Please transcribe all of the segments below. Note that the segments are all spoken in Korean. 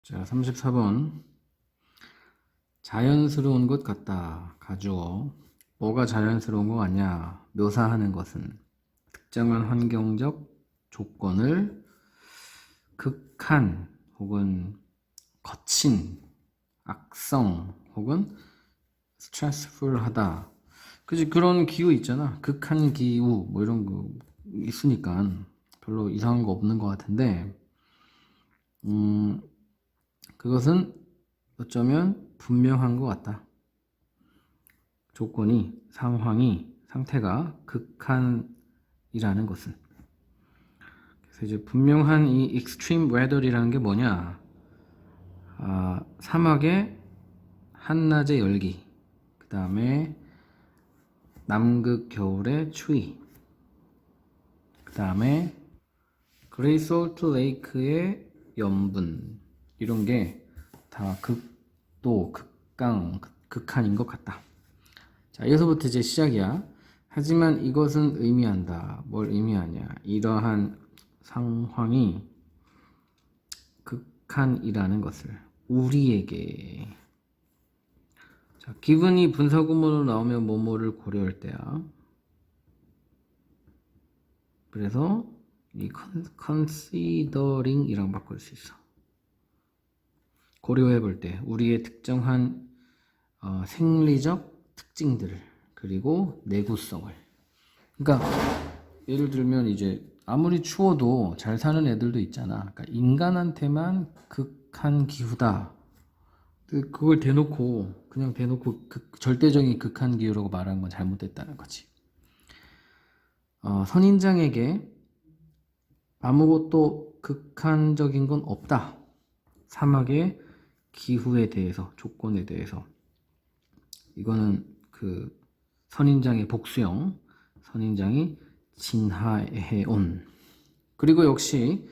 자, 34번. 자연스러운 것 같다. 가주어. 뭐가 자연스러운 거 같냐? 묘사하는 것은 특정한 환경적 조건을 극한 혹은 거친, 악성 혹은 스트레스풀하다. 그지? 그런 기후 있잖아. 극한 기후 뭐 이런 거 있으니까 별로 이상한 거 없는 것 같은데 그것은 어쩌면 분명한 것 같다. 조건이, 상황이, 상태가 극한이라는 것은. 그래서 이제 분명한 이 extreme weather이라는 게 뭐냐? 사막의 한낮의 열기, 그 다음에 남극 겨울의 추위, 그 다음에 그레이 솔트 레이크의 염분, 이런 게 다 극도, 극강, 극한인 것 같다. 자, 여기서부터 이제 시작이야. 하지만 이것은 의미한다. 뭘 의미하냐? 이러한 상황이 극한이라는 것을 우리에게. 자, 기분이 분사구문으로 나오면 뭐뭐를 고려할 때야. 그래서 이 considering 이랑 바꿀 수 있어. 고려해 볼 때 우리의 특정한 생리적 특징들을, 그리고 내구성을. 그러니까 예를 들면 이제 아무리 추워도 잘 사는 애들도 있잖아. 그러니까 인간한테만 극한 기후다. 그걸 그냥 대놓고 절대적인 극한 기후라고 말하는 건 잘못됐다는 거지. 선인장에게 아무것도 극한적인 건 없다. 사막의 기후에 대해서, 조건에 대해서. 이거는 그 선인장의 복수형, 선인장이 진화해온. 그리고 역시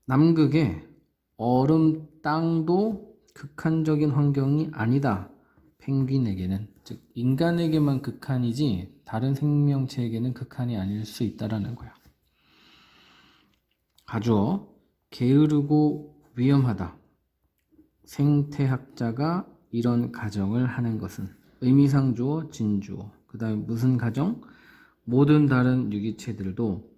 남극의 얼음 땅도 극한적인 환경이 아니다. 펭귄에게는, 즉 인간에게만 극한이지 다른 생명체에게는 극한이 아닐 수 있다라는 거야. 가주어. 게으르고 위험하다. 생태학자가 이런 가정을 하는 것은 의미상 주어, 진주어. 그 다음에 무슨 가정? 모든 다른 유기체들도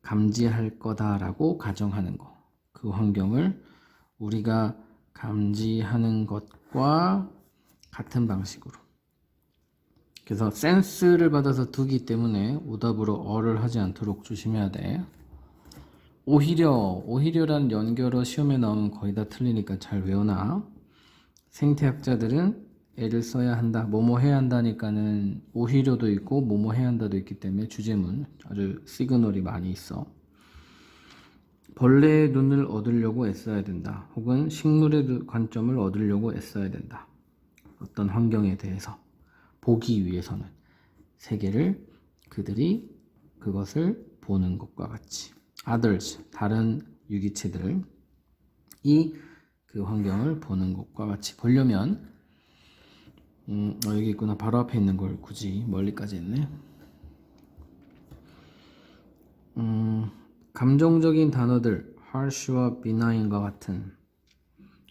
감지할 거다라고 가정하는 거. 그 환경을 우리가 감지하는 것과 같은 방식으로. 그래서 센스를 받아서 두기 때문에 오답으로 어를 하지 않도록 조심해야 돼. 오히려라는 연결어 시험에 나오면 거의 다 틀리니까 잘 외워놔. 생태학자들은 애를 써야 한다, 뭐뭐 해야 한다니까는 오히려도 있고 뭐뭐 해야 한다도 있기 때문에 주제문 아주 시그널이 많이 있어. 벌레의 눈을 얻으려고 애써야 된다, 혹은 식물의 관점을 얻으려고 애써야 된다. 어떤 환경에 대해서 보기 위해서는 세계를 그들이 그것을 보는 것과 같이. others, 다른 유기체들을 그 환경을 보는 것과 같이 보려면 여기 있구나. 바로 앞에 있는 걸 굳이 멀리까지 했네. 감정적인 단어들 harsh와 benign과 같은,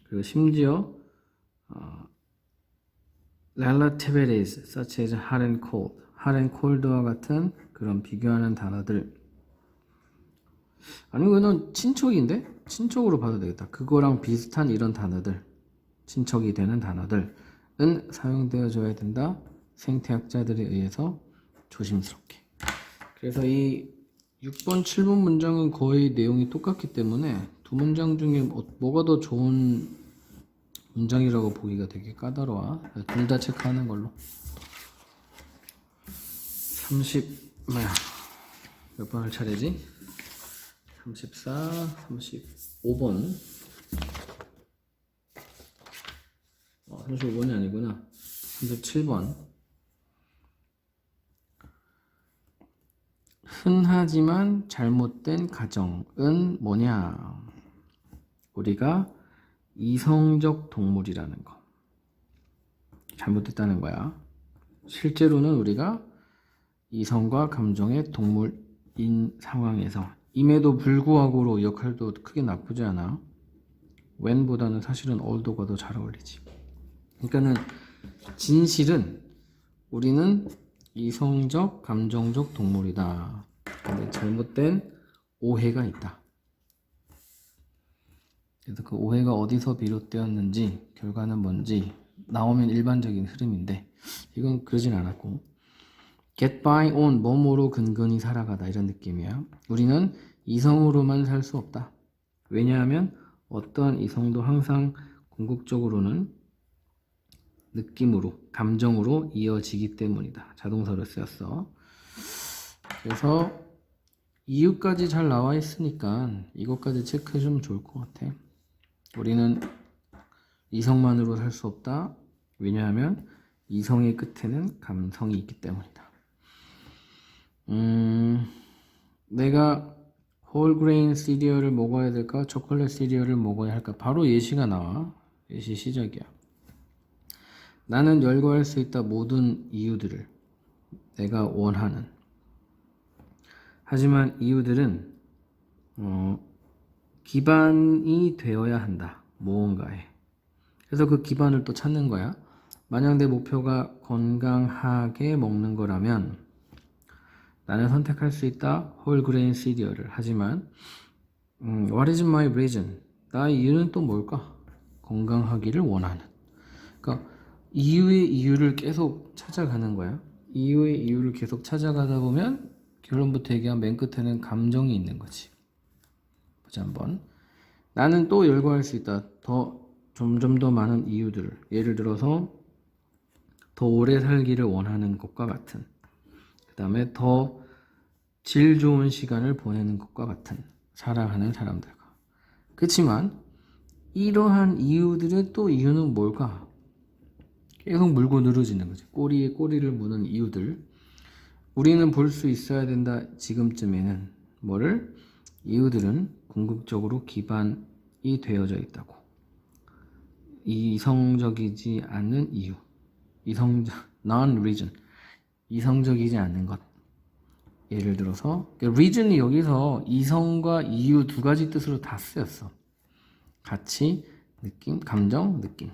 그리고 심지어 relativities such as hot and cold와 같은 그런 비교하는 단어들. 아니 이거는 친척인데? 친척으로 봐도 되겠다. 그거랑 비슷한 이런 단어들, 친척이 되는 단어들은 사용되어줘야 된다. 생태학자들에 의해서 조심스럽게. 그래서 이 6번, 7번 문장은 거의 내용이 똑같기 때문에 두 문장 중에 뭐가 더 좋은 문장이라고 보기가 되게 까다로워. 둘 다 체크하는 걸로. 몇 번 할 차례지? 34, 35번. 35번이 아니구나. 37번. 흔하지만 잘못된 가정은 뭐냐? 우리가 이성적 동물이라는 거. 잘못됐다는 거야. 실제로는 우리가 이성과 감정의 동물인 상황에서, 임에도 불구하고로 역할도 크게 나쁘지 않아. when보다는 사실은 althouggh가 더 잘 어울리지. 그러니까는 진실은 우리는 이성적, 감정적 동물이다. 근데 잘못된 오해가 있다. 그래서 그 오해가 어디서 비롯되었는지, 결과는 뭔지 나오면 일반적인 흐름인데 이건 그러진 않았고, get by on, 뭐뭐로 근근히 살아가다, 이런 느낌이야. 우리는 이성으로만 살 수 없다. 왜냐하면 어떠한 이성도 항상 궁극적으로는 느낌으로, 감정으로 이어지기 때문이다. 자동사로 쓰였어. 그래서 이유까지 잘 나와 있으니까 이것까지 체크해주면 좋을 것 같아. 우리는 이성만으로 살 수 없다. 왜냐하면 이성의 끝에는 감성이 있기 때문이다. 내가 홀그레인 시리얼을 먹어야 될까? 초콜릿 시리얼을 먹어야 할까? 바로 예시가 나와. 예시 시작이야. 나는 열거할 수 있다. 모든 이유들을 내가 원하는. 하지만 이유들은 기반이 되어야 한다. 무언가에. 그래서 그 기반을 또 찾는 거야. 만약 내 목표가 건강하게 먹는 거라면 나는 선택할 수 있다. 홀그레인 시리얼을. 하지만 what is my reason? 나의 이유는 또 뭘까? 건강하기를 원하는. 그러니까 이유의 이유를 계속 찾아가는 거야. 이유의 이유를 계속 찾아가다 보면 결론부터 얘기한 맨 끝에는 감정이 있는 거지. 보자 한번. 나는 또 열거할 수 있다. 점점 더 많은 이유들을. 예를 들어서 더 오래 살기를 원하는 것과 같은. 그 다음에 더 질 좋은 시간을 보내는 것과 같은. 사랑하는 사람들과. 그렇지만 이러한 이유들의 또 이유는 뭘까? 계속 물고 늘어지는 거지. 꼬리에 꼬리를 무는 이유들. 우리는 볼 수 있어야 된다. 지금쯤에는 뭐를? 이유들은 궁극적으로 기반이 되어져 있다고. 이성적이지 않는 이유. non-reason. 이성적이지 않는 것. 예를 들어서 reason이 여기서 이성과 이유 두 가지 뜻으로 다 쓰였어. 가치, 느낌, 감정, 느낌.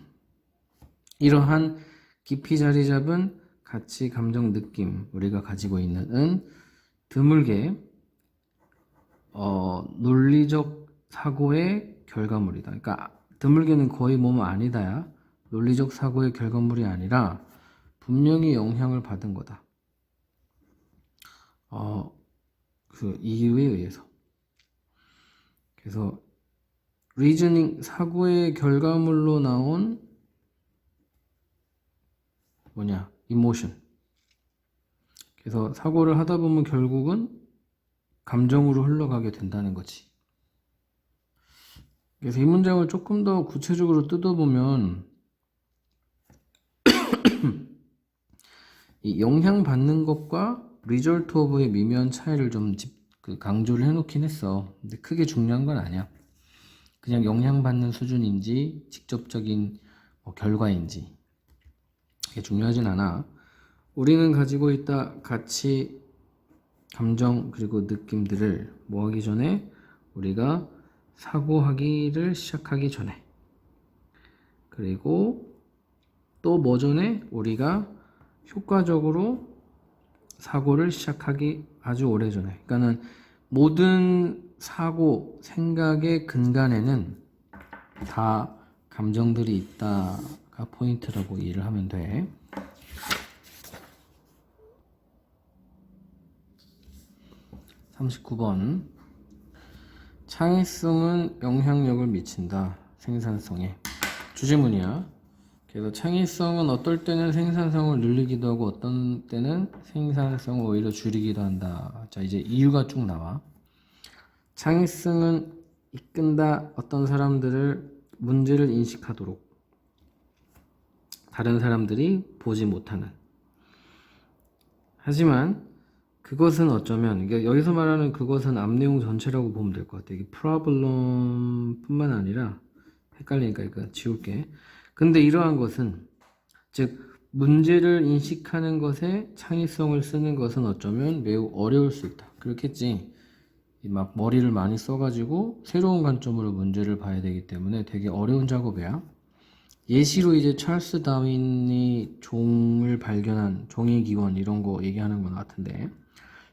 이러한 깊이 자리 잡은 가치, 감정, 느낌 우리가 가지고 있는 은 드물게 논리적 사고의 결과물이다. 그러니까 드물게는 거의 뭐뭐 아니다야. 논리적 사고의 결과물이 아니라 분명히 영향을 받은 거다. 그 이유에 의해서. 그래서 reasoning, 사고의 결과물로 나온 emotion. 그래서 사고를 하다 보면 결국은 감정으로 흘러가게 된다는 거지. 그래서 이 문장을 조금 더 구체적으로 뜯어보면 이 영향받는 것과 result of의 미묘한 차이를 좀 강조를 해놓긴 했어. 근데 크게 중요한 건 아니야. 그냥 영향받는 수준인지 직접적인 결과인지 그게 중요하진 않아. 우리는 가지고 있다 가치, 감정, 그리고 느낌들을 뭐 하기 전에? 우리가 사고하기를 시작하기 전에. 그리고 또 뭐 전에? 우리가 효과적으로 사고를 시작하기 아주 오래 전에. 그러니까는 모든 사고, 생각의 근간에는 다 감정들이 있다가 포인트라고 이해를 하면 돼. 39번. 창의성은 영향력을 미친다. 생산성에. 주제문이야. 그래서 창의성은 어떨 때는 생산성을 늘리기도 하고 어떤 때는 생산성을 오히려 줄이기도 한다. 자, 이제 이유가 쭉 나와. 창의성은 이끈다. 어떤 사람들을 문제를 인식하도록. 다른 사람들이 보지 못하는. 하지만 그것은 어쩌면, 그러니까 여기서 말하는 그것은 앞 내용 전체라고 보면 될 것 같아. 이게 프로블럼 뿐만 아니라 헷갈리니까 이거 지울게. 근데 이러한 것은, 즉 문제를 인식하는 것에 창의성을 쓰는 것은 어쩌면 매우 어려울 수 있다. 그렇겠지. 막 머리를 많이 써가지고 새로운 관점으로 문제를 봐야 되기 때문에 되게 어려운 작업이야. 예시로 이제 찰스 다윈이 종을 발견한 종의 기원 이런 거 얘기하는 것 같은데,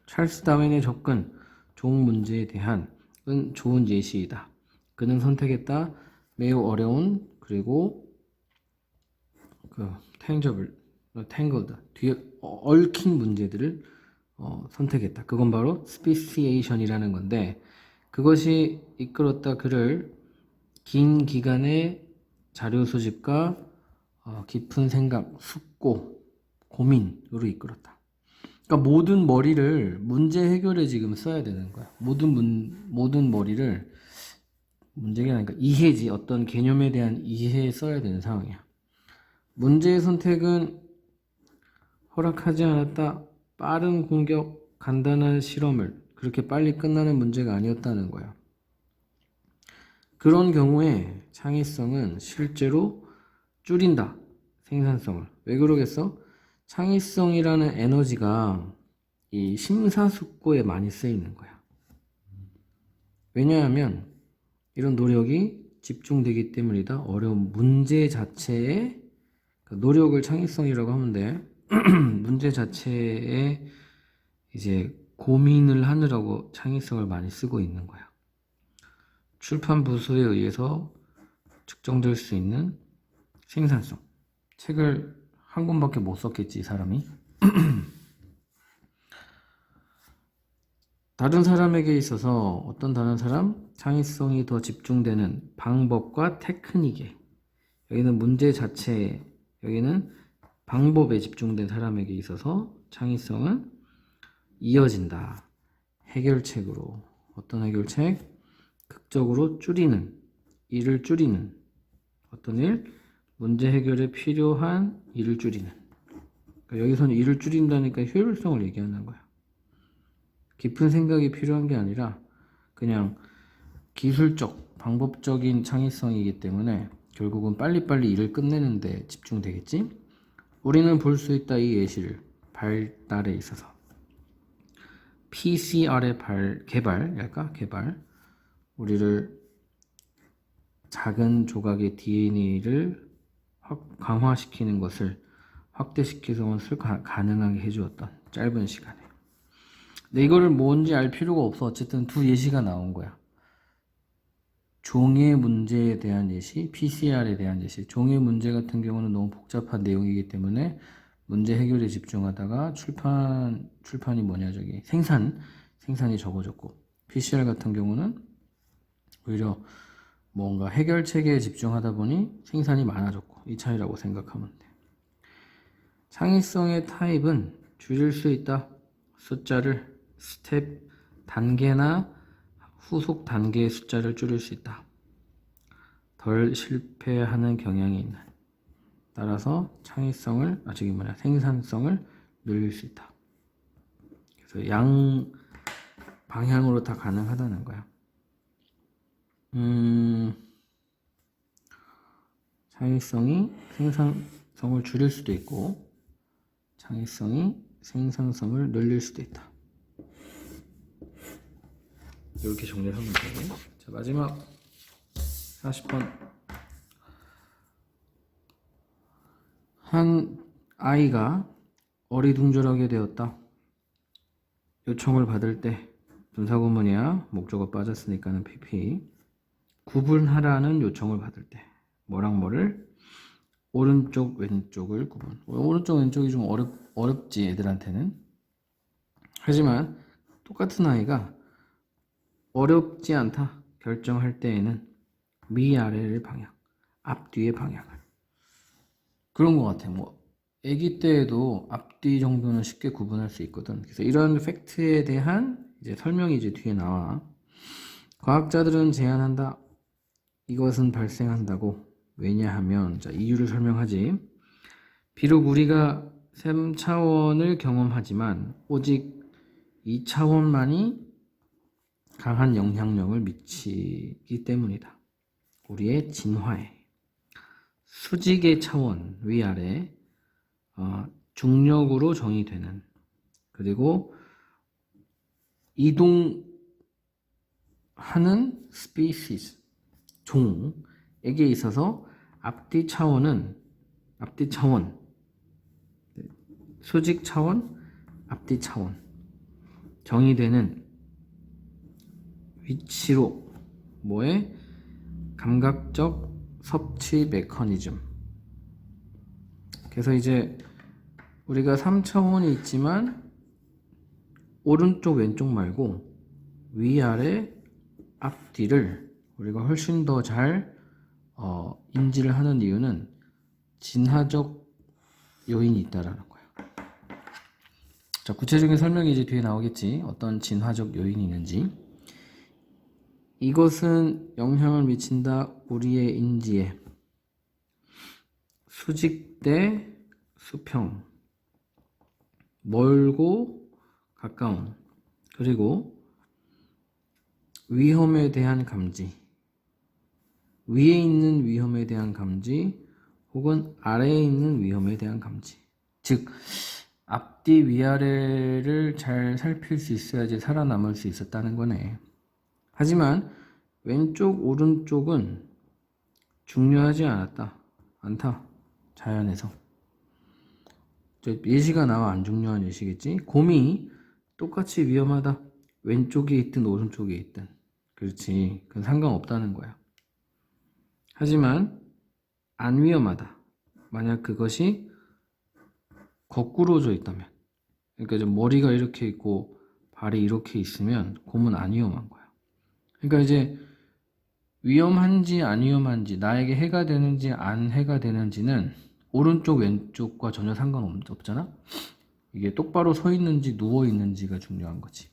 찰스 다윈의 접근, 종 문제에 대한 은 좋은 예시이다. 그는 선택했다. 매우 어려운 그리고 그 tangled 뒤에 얽힌 문제들을 선택했다. 그건 바로 스페시에이션이라는 건데, 그것이 이끌었다 그를 긴 기간의 자료 수집과 깊은 생각, 숙고, 고민으로 이끌었다. 그러니까 모든 머리를 문제 해결에 지금 써야 되는 거야. 모든 머리를 문제가 아니라 이해지, 어떤 개념에 대한 이해에 써야 되는 상황이야. 문제의 선택은 허락하지 않았다. 빠른 공격, 간단한 실험을 그렇게 빨리 끝나는 문제가 아니었다는 거야. 그런 경우에 창의성은 실제로 줄인다. 생산성을. 왜 그러겠어? 창의성이라는 에너지가 이 심사숙고에 많이 쓰이는 거야. 왜냐하면 이런 노력이 집중되기 때문이다. 어려운 문제 자체에 노력을 창의성이라고 하면 돼. 문제 자체에 이제 고민을 하느라고 창의성을 많이 쓰고 있는 거야. 출판 부서에 의해서 측정될 수 있는 생산성. 책을 한 권밖에 못 썼겠지, 이 사람이. 다른 사람에게 있어서 어떤 다른 사람? 창의성이 더 집중되는 방법과 테크닉에, 여기는 문제 자체에, 여기는 방법에 집중된 사람에게 있어서 창의성은 이어진다. 해결책으로. 어떤 해결책? 극적으로 줄이는, 일을 줄이는. 어떤 일? 문제 해결에 필요한 일을 줄이는. 그러니까 여기서는 일을 줄인다니까 효율성을 얘기하는 거야. 깊은 생각이 필요한 게 아니라 그냥 기술적, 방법적인 창의성이기 때문에 결국은 빨리빨리 일을 끝내는 데 집중되겠지? 우리는 볼 수 있다, 이 예시를. 발달에 있어서. PCR의 개발. 우리를 작은 조각의 DNA를 강화시키는 것을, 확대시키는 것을 가능하게 해주었던 짧은 시간에. 근데 이거를 뭔지 알 필요가 없어. 어쨌든 두 예시가 나온 거야. 종의 문제에 대한 예시, PCR에 대한 예시. 종의 문제 같은 경우는 너무 복잡한 내용이기 때문에 문제 해결에 집중하다가 출판이 뭐냐, 저기 생산이 적어졌고, PCR 같은 경우는 오히려 뭔가 해결책에 집중하다 보니 생산이 많아졌고, 이 차이라고 생각하면 돼. 창의성의 타입은 줄일 수 있다. 숫자를, 스텝, 단계나 후속 단계의 숫자를 줄일 수 있다. 덜 실패하는 경향이 있는. 따라서 창의성을, 생산성을 늘릴 수 있다. 그래서 양 방향으로 다 가능하다는 거야. 창의성이 생산성을 줄일 수도 있고, 창의성이 생산성을 늘릴 수도 있다. 이렇게 정리를 하면 되고, 자, 마지막 40번. 한 아이가 어리둥절하게 되었다. 요청을 받을 때, 분사구문이야. 목적어 빠졌으니까는 PP. 구분하라는 요청을 받을 때, 뭐랑 뭐를? 오른쪽 왼쪽을 구분. 오른쪽 왼쪽이 좀 어렵지, 애들한테는. 하지만 똑같은 아이가 어렵지 않다 결정할 때에는 위아래를 방향, 앞뒤의 방향을. 그런 것 같아. 뭐 아기 때에도 앞뒤 정도는 쉽게 구분할 수 있거든. 그래서 이런 팩트에 대한 이제 설명이 이제 뒤에 나와. 과학자들은 제안한다. 이것은 발생한다고. 왜냐하면, 자, 이유를 설명하지. 비록 우리가 3차원을 경험하지만 오직 2차원만이 강한 영향력을 미치기 때문이다. 우리의 진화에. 수직의 차원, 위아래, 중력으로 정의되는, 그리고 이동 하는 species, 종에게 있어서 앞뒤 차원, 수직 차원, 앞뒤 차원 정의되는 위치로 뭐의 감각적 섭취 메커니즘. 그래서 이제 우리가 3차원이 있지만 오른쪽 왼쪽 말고 위아래 앞뒤를 우리가 훨씬 더 잘 인지를 하는 이유는 진화적 요인이 있다라는 거예요. 자, 구체적인 설명이 이제 뒤에 나오겠지. 어떤 진화적 요인이 있는지. 이것은 영향을 미친다 우리의 인지에. 수직 대 수평, 멀고 가까운, 그리고 위험에 대한 감지, 위에 있는 위험에 대한 감지 혹은 아래에 있는 위험에 대한 감지. 즉 앞뒤 위아래를 잘 살필 수 있어야지 살아남을 수 있었다는 거네. 하지만 왼쪽 오른쪽은 중요하지 않다. 자연에서 예시가 나와 안 중요한 예시겠지. 곰이 똑같이 위험하다. 왼쪽에 있든 오른쪽에 있든. 그렇지. 그건 상관없다는 거야. 하지만 안 위험하다. 만약 그것이 거꾸로져 있다면, 그러니까 좀 머리가 이렇게 있고 발이 이렇게 있으면 곰은 안 위험한 거야. 그러니까 이제 위험한지 안 위험한지, 나에게 해가 되는지 안 해가 되는지는 오른쪽 왼쪽과 전혀 상관없잖아. 이게 똑바로 서 있는지 누워 있는지가 중요한 거지.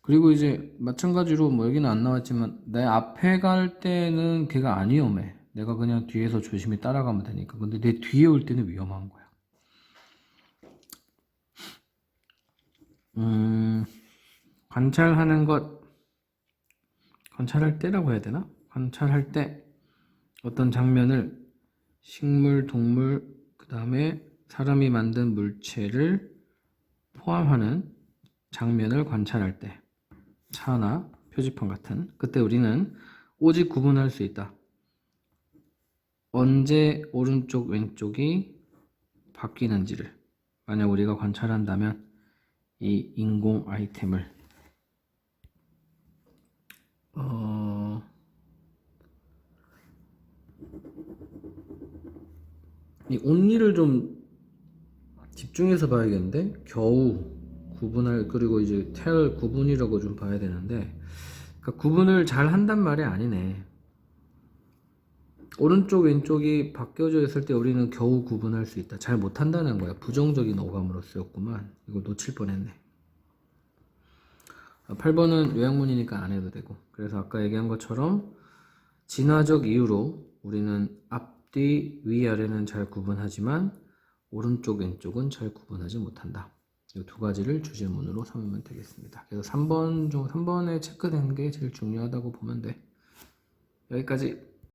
그리고 이제 마찬가지로 뭐 여기는 안 나왔지만 내 앞에 갈 때는 걔가 안 위험해. 내가 그냥 뒤에서 조심히 따라가면 되니까. 근데 내 뒤에 올 때는 위험한 거야. 관찰하는 것, 관찰할 때라고 해야 되나? 관찰할 때 어떤 장면을 식물, 동물, 그 다음에 사람이 만든 물체를 포함하는 장면을 관찰할 때, 차나 표지판 같은, 그때 우리는 오직 구분할 수 있다. 언제 오른쪽 왼쪽이 바뀌는지를. 만약 우리가 관찰한다면 이 인공 아이템을 이 온리를 좀 집중해서 봐야겠는데, 겨우 구분할, 그리고 이제 텔 구분이라고 좀 봐야 되는데, 그러니까 구분을 잘 한단 말이 아니네. 오른쪽 왼쪽이 바뀌어져 있을 때 우리는 겨우 구분할 수 있다. 잘 못한다는 거야. 부정적인 어감으로 쓰였구만. 이거 놓칠 뻔했네. 8번은 요약문이니까 안 해도 되고, 그래서 아까 얘기한 것처럼 진화적 이유로 우리는 앞뒤 위아래는 잘 구분하지만 오른쪽 왼쪽은 잘 구분하지 못한다. 이 두 가지를 주제문으로 삼으면 되겠습니다. 그래서 3번에 체크되는 게 제일 중요하다고 보면 돼. 여기까지.